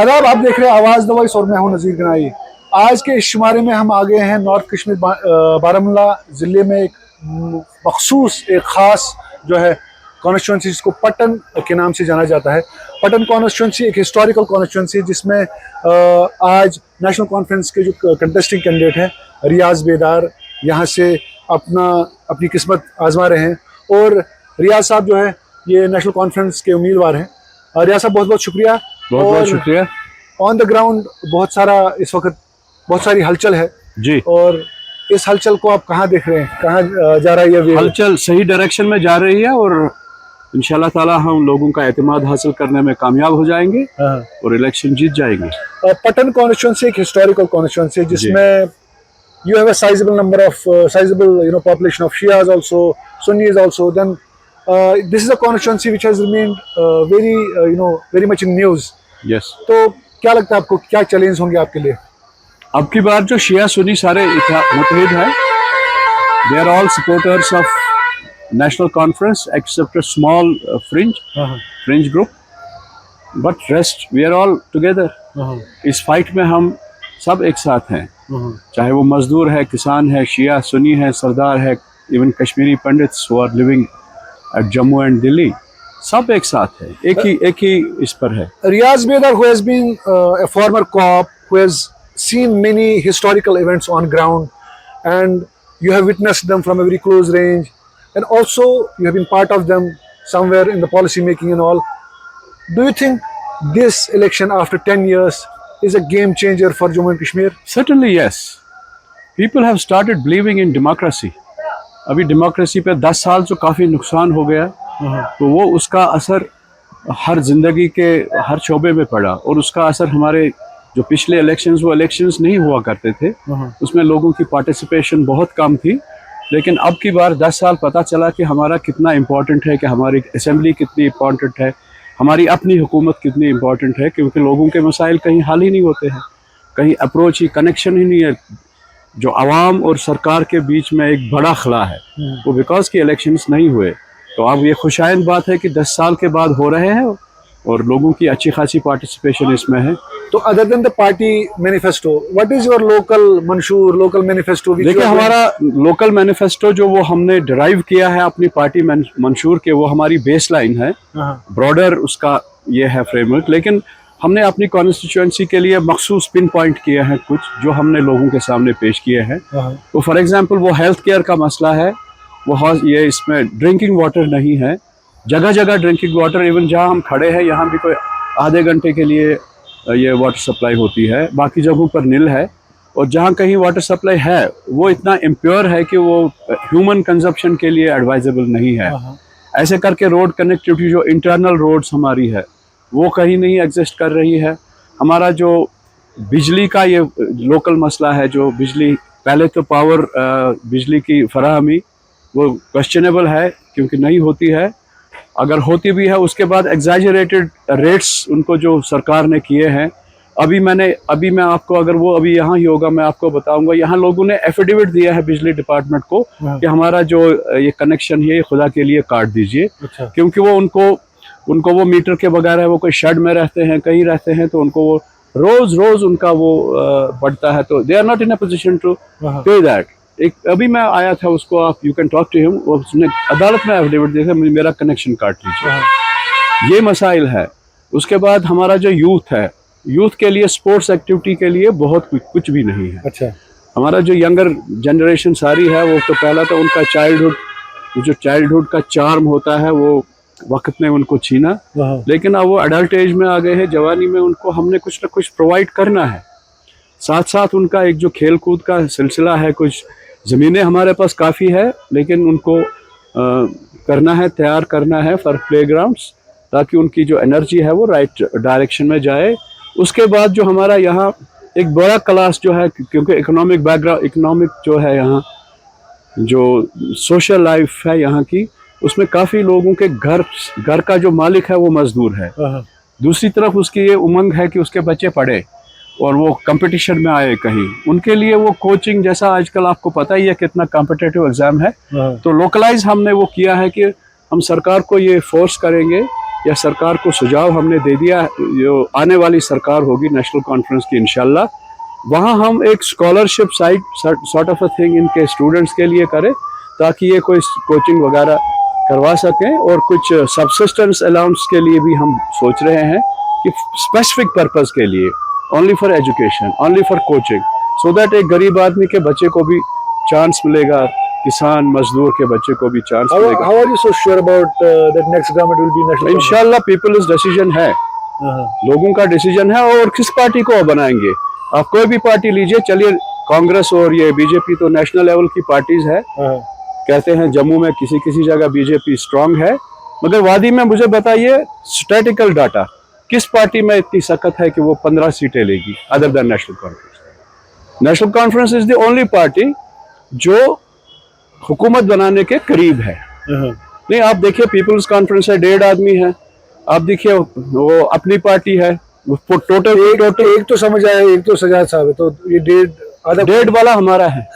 आदाब, आप देख रहे हैं आवाज़ द वॉइस और मैं हूं नज़ीर गनाई। आज के इस शुमारे में हम आ गए हैं नॉर्थ कश्मीर बारामूला ज़िले में एक मखसूस एक ख़ास जो है कॉन्स्टिट्यूंसी जिसको पटन के नाम से जाना जाता है। पटन कॉन्स्टिट्यूंसी एक हिस्टोरिकल कॉन्स्टिट्यूंसी जिसमें आज नेशनल कॉन्फ्रेंस के जो कंटेस्टिंग कैंडिडेट हैं रियाज बेदार यहाँ से अपनी किस्मत आजमा रहे हैं और रियाज साहब जो है ये नेशनल कॉन्फ्रेंस के उम्मीदवार हैं। रियाज साहब बहुत बहुत शुक्रिया। बहुत शुक्रिया। ऑन द ग्राउंड बहुत सारा इस वक्त बहुत सारी हलचल है जी, और इस हलचल को आप कहाँ देख रहे हैं, कहाँ जा रहा है ये हलचल सही डायरेक्शन में जा रही है और इंशाल्लाह ताला हम लोगों का एतमाद हासिल करने में कामयाब हो जाएंगे और इलेक्शन जीत जाएंगे। पटन कॉन्स्टिट्यूंसी एक हिस्टोरिकल कॉन्स्टिट्यूंसी जिसमें you have a sizable number of population of Shias also, Sunnis also. Then this is a constituency which has remained very much in news. Yes. तो क्या लगता है आपको, क्या चैलेंज होंगे आपके लिए? अब की बार जो शिया सुन्नी सारे मुत्तहिद हैं, they are all supporters of national conference except a small fringe group, but rest we are all together. इस फाइट में हम सब एक साथ हैं, चाहे वो मजदूर है, किसान है, शिया सुन्नी है, सरदार है, even Kashmiri Pandits who are living at Jammu and Delhi, सब एक साथ है, एक ही इस पर है। Riyaz Bedar, who has been a former cop, who has seen many historical events on ground, and you have witnessed them from a very close range, and also you have been part of them somewhere in the policy making and all. Do you think this election after 10 years is a game changer for Jammu and Kashmir? Certainly yes. People have started believing in democracy. अभी democracy पे 10 साल जो काफ़ी नुकसान हो गया, तो वो उसका असर हर जिंदगी के हर शोबे में पड़ा और उसका असर हमारे जो पिछले इलेक्शंस वो इलेक्शंस नहीं हुआ करते थे, उसमें लोगों की पार्टिसिपेशन बहुत कम थी। लेकिन अब की बार 10 साल पता चला कि हमारा कितना इम्पोर्टेंट है, कि हमारी असेंबली कितनी इम्पोर्टेंट है, हमारी अपनी हुकूमत कितनी इम्पोर्टेंट है, क्योंकि लोगों के मसाइल कहीं हल ही नहीं होते हैं, कहीं अप्रोच ही कनेक्शन ही नहीं है। जो आवाम और सरकार के बीच में एक बड़ा खला है वो बिकॉज के इलेक्शंस नहीं हुए। तो अब ये खुशाइंद बात है कि 10 साल के बाद हो रहे हैं और लोगों की अच्छी खासी पार्टिसिपेशन इसमें है। तो other than the party manifesto, what is your local मंशूर, लोकल मैनिफेस्टो? देखिए, हमारा लोकल मैनिफेस्टो जो वो हमने डिराइव किया है अपनी पार्टी मंशूर के, वो हमारी बेस लाइन है, ब्रॉडर उसका ये है फ्रेमवर्क। लेकिन हमने अपनी कॉन्स्टिट्यूएंसी के लिए मखसूस पिन पॉइंट किए हैं कुछ जो हमने लोगों के सामने पेश किए हैं। तो फॉर एग्जांपल वो हेल्थ केयर का मसला है, वो ये इसमें ड्रिंकिंग वाटर नहीं है, जगह जगह ड्रिंकिंग वाटर, इवन जहाँ हम खड़े हैं यहाँ भी कोई आधे घंटे के लिए ये वाटर सप्लाई होती है, बाकी जगहों पर नील है। और जहाँ कहीं वाटर सप्लाई है वो इतना इम्प्योर है कि वो ह्यूमन कंजप्शन के लिए एडवाइजेबल नहीं है। ऐसे करके रोड कनेक्टिविटी जो इंटरनल रोड्स हमारी है वो कहीं नहीं एग्जिस्ट कर रही है। हमारा जो बिजली का ये लोकल मसला है, जो बिजली पहले तो पावर बिजली की फराहमी वो क्वेश्चनेबल है क्योंकि नहीं होती है, अगर होती भी है उसके बाद एग्जैजरेटेड रेट्स उनको जो सरकार ने किए हैं। अभी मैं आपको, अगर वो अभी यहाँ ही होगा मैं आपको बताऊंगा, यहाँ लोगों ने एफिडेविट दिया है बिजली डिपार्टमेंट को कि हमारा जो ये कनेक्शन है ये खुदा के लिए काट दीजिए। क्योंकि वो उनको वो मीटर के बगैर है, वो कोई शेड में रहते हैं, कहीं रहते हैं, तो उनको वो रोज उनका वो बढ़ता है, तो they are not in a position to pay that. एक अभी मैं आया था, उसको आप you can talk to him, उसने अदालत में एफिडेविट दिया मेरा कनेक्शन काट लीजिए। ये मसाइल है। उसके बाद हमारा जो यूथ है, यूथ के लिए स्पोर्ट्स एक्टिविटी के लिए बहुत कुछ भी नहीं है। अच्छा, हमारा हमारा जो यंगर जनरेशन सारी है वो तो पहला तो उनका चाइल्डहुड का चार्म होता है वो वक्त ने उनको छीना, लेकिन अब वो अडल्ट एज में आ गए हैं, जवानी में उनको हमने कुछ ना कुछ प्रोवाइड करना है। साथ साथ उनका एक जो खेल कूद का सिलसिला है, कुछ ज़मीनें हमारे पास काफ़ी है लेकिन उनको करना है, तैयार करना है फॉर प्लेग्राउंड्स, ताकि उनकी जो एनर्जी है वो राइट डायरेक्शन में जाए। उसके बाद जो हमारा यहाँ एक बड़ा क्लास जो है, क्योंकि इकोनॉमिक बैकग्राउंड, इकोनॉमिक जो है यहाँ जो सोशल लाइफ है यहाँ की, उसमें काफ़ी लोगों के घर का जो मालिक है वो मजदूर है। दूसरी तरफ उसकी ये उमंग है कि उसके बच्चे पढ़े और वो कंपटीशन में आए कहीं, उनके लिए वो कोचिंग, जैसा आजकल आपको पता ही है कितना कॉम्पिटिटिव एग्जाम है, तो लोकलाइज हमने वो किया है कि हम सरकार को ये फोर्स करेंगे या सरकार को सुझाव हमने दे दिया, जो आने वाली सरकार होगी नेशनल कॉन्फ्रेंस की इंशाल्लाह, वहाँ हम एक scholarship site sort of a thing इनके स्टूडेंट्स के लिए करें, ताकि ये कोई कोचिंग वगैरह करवा सकें। और कुछ सबसिस्टेंस अलाउंस के लिए भी हम सोच रहे हैं कि स्पेसिफिक पर्पस के लिए, only for education, only for coaching, so that एक गरीब आदमी के बच्चे को भी चांस मिलेगा, किसान मजदूर के बच्चे को भी चांस मिलेगा। How are you so sure about that next government will be national? इंशाल्लाह पीपल्स डिसीजन है, लोगों का डिसीजन है। और किस पार्टी को बनाएंगे, आप कोई भी पार्टी लीजिए, चलिए कांग्रेस और ये बीजेपी तो नेशनल लेवल की पार्टीज है, कहते हैं जम्मू में किसी किसी जगह बीजेपी स्ट्रांग है, मगर वादी में मुझे बताइए स्टैटिकल डाटा किस पार्टी में इतनी सख्त है कि वो 15 सीटें लेगी other than national conference. National conference is the only party जो हुकूमत बनाने के करीब है। नहीं, आप देखिए पीपल्स कॉन्फ्रेंस है, 1.5 आदमी है, आप देखिए वो अपनी पार्टी है, टोटल एक तो समझ आया, एक तो सजाद साहब है, तो ये 1.5 वाला हमारा है।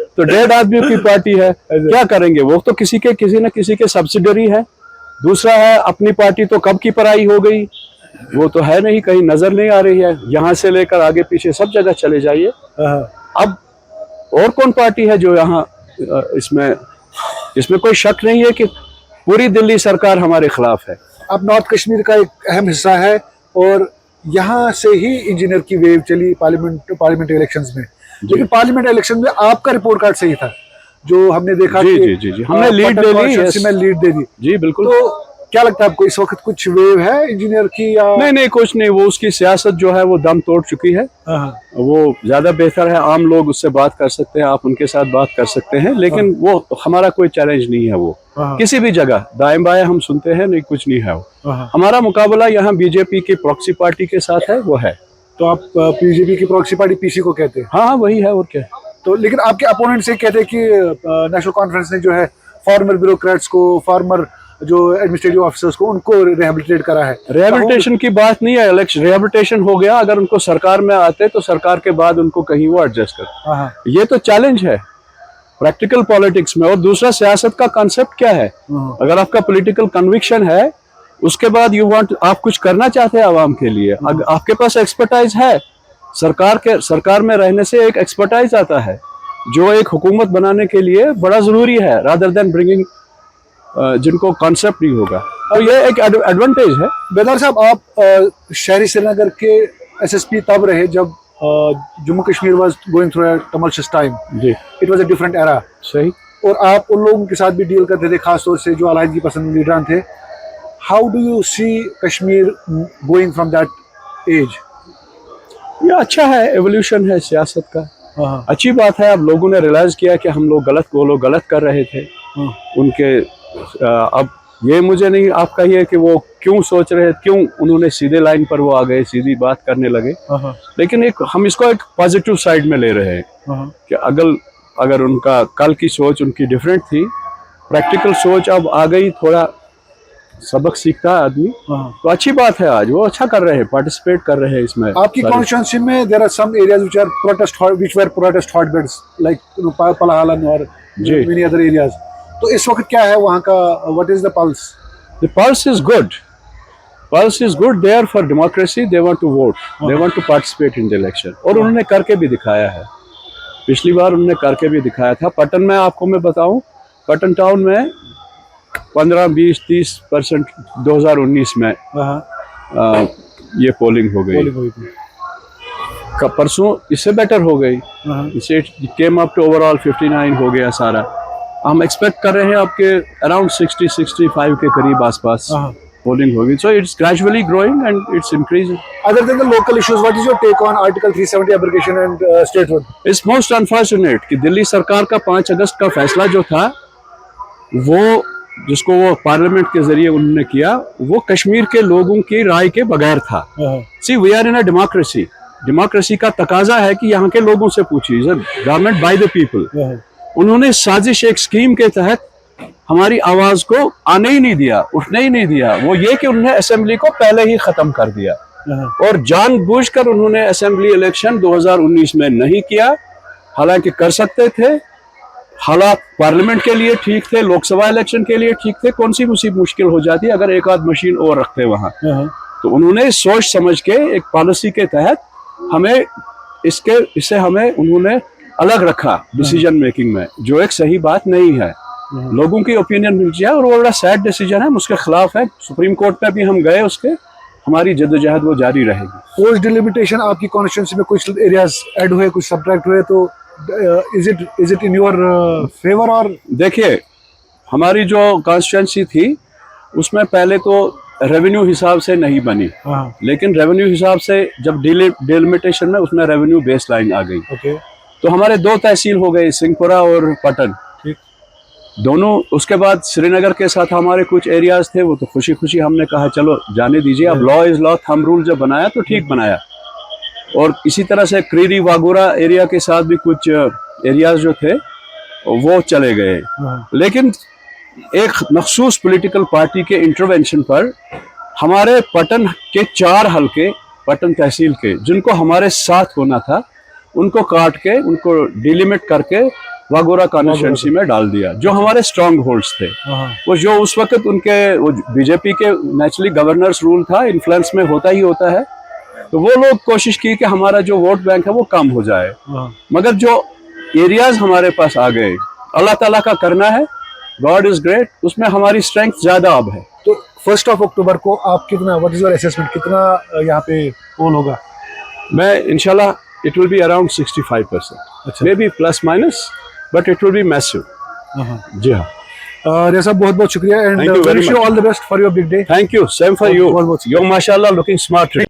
तो 1.5 आदमी की पार्टी है, क्या करेंगे, वो तो किसी न किसी के सब्सिडरी है। दूसरा है अपनी पार्टी तो कब की पराई हो गई, वो तो है नहीं, कहीं नजर नहीं आ रही है, यहाँ से लेकर आगे पीछे सब जगह चले जाइए। अब और कौन पार्टी है जो यहाँ इसमें कोई शक नहीं है कि पूरी दिल्ली सरकार हमारे खिलाफ है। अब नॉर्थ कश्मीर का एक अहम हिस्सा है और यहाँ से ही इंजीनियर की वेव चली पार्लियामेंट इलेक्शंस में, लेकिन पार्लियामेंट इलेक्शन में आपका रिपोर्ट कार्ड सही था, जो हमने देखा जी, हमने लीड दे दी जी, बिल्कुल। तो क्या लगता है आपको, इस वक्त कुछ वेव है इंजीनियर की या नहीं, कुछ नहीं, वो उसकी सियासत जो है वो दम तोड़ चुकी है, वो ज्यादा बेहतर है, आम लोग उससे बात कर सकते हैं, आप उनके साथ बात कर सकते हैं, लेकिन वो हमारा कोई चैलेंज नहीं है। वो किसी भी जगह दाएं बाएं हम सुनते हैं, नहीं कुछ नहीं है वो। हमारा मुकाबला यहाँ बीजेपी की प्रॉक्सी पार्टी के साथ है, वो है। तो आप बीजेपी की प्रॉक्सी पार्टी पीसी को कहते हैं? हाँ, वही है, और क्या। तो लेकिन आपके अपोनेंट से कहते हैं कि नेशनल कॉन्फ्रेंस ने जो है फॉर्मर ब्यूरोक्रेट्स को, फॉर्मर जो एडमिनिस्ट्रेटिव ऑफिसर्स को, उनको रिहेबिलिटेट करा है। रिहेबिलिटेशन की बात नहीं है, रिहेबिलिटेशन हो गया, अगर उनको सरकार में आते तो सरकार के बाद उनको कहीं वो एडजस्ट कर। ये तो चैलेंज है प्रैक्टिकल पॉलिटिक्स में। और दूसरा, सियासत का कॉन्सेप्ट क्या है, अगर आपका पॉलिटिकल कन्विक्शन है, उसके बाद आप कुछ करना चाहते हैं आवाम के लिए, आपके पास एक्सपर्टाइज है, सरकार में रहने से एक एक्सपर्टाइज आता है जो एक हुकूमत बनाने के लिए बड़ा जरूरी है, रादर देन ब्रिंगिंग जिनको कॉन्सेप्ट नहीं होगा। और ये एक एडवांटेज है। बेदार साहब, आप शहरी श्रीनगर के एसएसपी तब रहे जब Jammu Kashmir was going through a tumultuous time. जी, it was a different era. सही। और आप उन लोगों के साथ भी डील करते थे, खासतौर से जो अलायदगी पसंद लीडरान थे। How do you see Kashmir going from that age? ये अच्छा है, एवोल्यूशन है सियासत का, अच्छी बात है। अब लोगों ने रियलाइज किया कि हम लोग गलत कर रहे थे उनके। अब ये मुझे नहीं आप कहिए कि वो क्यों सोच रहे, क्यों उन्होंने सीधे लाइन पर वो आ गए, सीधी बात करने लगे, लेकिन हम इसको एक पॉजिटिव साइड में ले रहे हैं कि अगर उनका कल की सोच उनकी डिफरेंट थी, प्रैक्टिकल सोच अब आ गई, थोड़ा सबक सीखता है आदमी, तो अच्छी बात है। आज वो अच्छा कर रहे हैं, पार्टिसिपेट कर रहे हैं इसमें। आपकी कॉन्स्टिट्यूंसी में there are some areas which were protest hotbeds like Palhalan और मेनी अदर एरियाज। तो इस वक्त क्या है वहाँ का, what is the pulse? The pulse is good, they are for democracy, they want to vote, they want to participate in the election. और उन्होंने करके भी दिखाया है, पिछली बार उन्होंने करके भी दिखाया था। पटन में आपको मैं बताऊं, पटन टाउन में 15, 20, 30% 2019 में ये पोलिंग हो गई। परसों इससे बेटर हो गई, इसे केम अप टू ओवरऑल 59 हो गया सारा। हम एक्सपेक्ट कर रहे हैं आपके अराउंड 60-65 के करीब आसपास पोलिंग होगी। So it's gradually growing and it's increasing. Other than the local issues, what is your take on article 370 abrogation and statehood? It's most unfortunate कि दिल्ली सरकार का 5 अगस्त का फैसला जो था, वो जिसको वो पार्लियामेंट के जरिए उन्होंने किया, वो कश्मीर के लोगों की राय के बगैर था। See, we are in a democracy का तकाजा है कि यहाँ के लोगों से पूछिए, गवर्नमेंट बाय द पीपल। उन्होंने साजिश एक स्कीम के तहत हमारी आवाज को आने ही नहीं दिया, उठने ही नहीं दिया। वो ये कि उन्होंने असेंबली को पहले ही खत्म कर दिया और जानबूझकर उन्होंने असेंबली इलेक्शन 2019 में नहीं किया, हालांकि कर सकते थे। हालात पार्लियामेंट के लिए ठीक थे, लोकसभा इलेक्शन के लिए ठीक थे, कौन सी मुश्किल हो जाती अगर एक आध मशीन और रखते वहां। तो उन्होंने सोच समझ के एक पॉलिसी के तहत हमें इससे हमें उन्होंने अलग रखा डिसीजन मेकिंग में, जो एक सही बात नहीं है। लोगों की ओपिनियन मिल जाए और वो बड़ा सैड डिसीजन है, उसके खिलाफ है। सुप्रीम कोर्ट में भी हम गए, उसके हमारी जद्दोजहद वो जारी रहेगी। पोस्ट डिलिमिटेशन आपकी कॉन्स्टिट्यूंसी में कुछ एरियाज ऐड हुए, कुछ सब्ट्रैक्ट हुए, तो is it in your favour? और देखिए, हमारी जो कॉन्स्टिट्यूंसी थी उसमें पहले तो रेवेन्यू हिसाब से नहीं बनी, लेकिन रेवेन्यू हिसाब से जब डिलिमिटेशन में उसमें रेवेन्यू बेस लाइन आ गई। तो हमारे दो तहसील हो गए, सिंहपुरा और पटन दोनों। उसके बाद श्रीनगर के साथ हमारे कुछ एरियाज थे, वो तो खुशी खुशी हमने कहा चलो जाने दीजिए, अब law is law, thumb rule जब बनाया तो ठीक बनाया। और इसी तरह से क्रीरी वागोरा एरिया के साथ भी कुछ एरियाज जो थे वो चले गए। लेकिन एक मखसूस पॉलिटिकल पार्टी के इंटरवेंशन पर हमारे पटन के 4 हलके, पटन तहसील के, जिनको हमारे साथ होना था, उनको काट के, उनको डिलिमिट करके वागोरा कॉन्स्टिट्यूंसी में डाल दिया, जो हमारे स्ट्रॉन्ग होल्ड्स थे। वो जो उस वक्त उनके वो बीजेपी के नेचुरली गवर्नर्स रूल था, इन्फ्लुएंस में होता ही होता है, तो वो लोग कोशिश की कि हमारा जो वोट बैंक है वो कम हो जाए। मगर जो एरियाज हमारे पास आ गए, अल्लाह ताला का करना है, गॉड इज ग्रेट, उसमें हमारी स्ट्रेंथ ज्यादा अब है। तो 1 अक्टूबर को आप कितना, व्हाट इज योर असेसमेंट, कितना यहाँ पे पोल होगा? मैं इंशाल्लाह it will be around 65%, maybe plus minus, but it will be massive. जी हाँ, रियाज साहब बहुत बहुत शुक्रिया, and wish you all the best for your big day. Thank you, same for you, you माशाल्लाह लुकिंग स्मार्ट।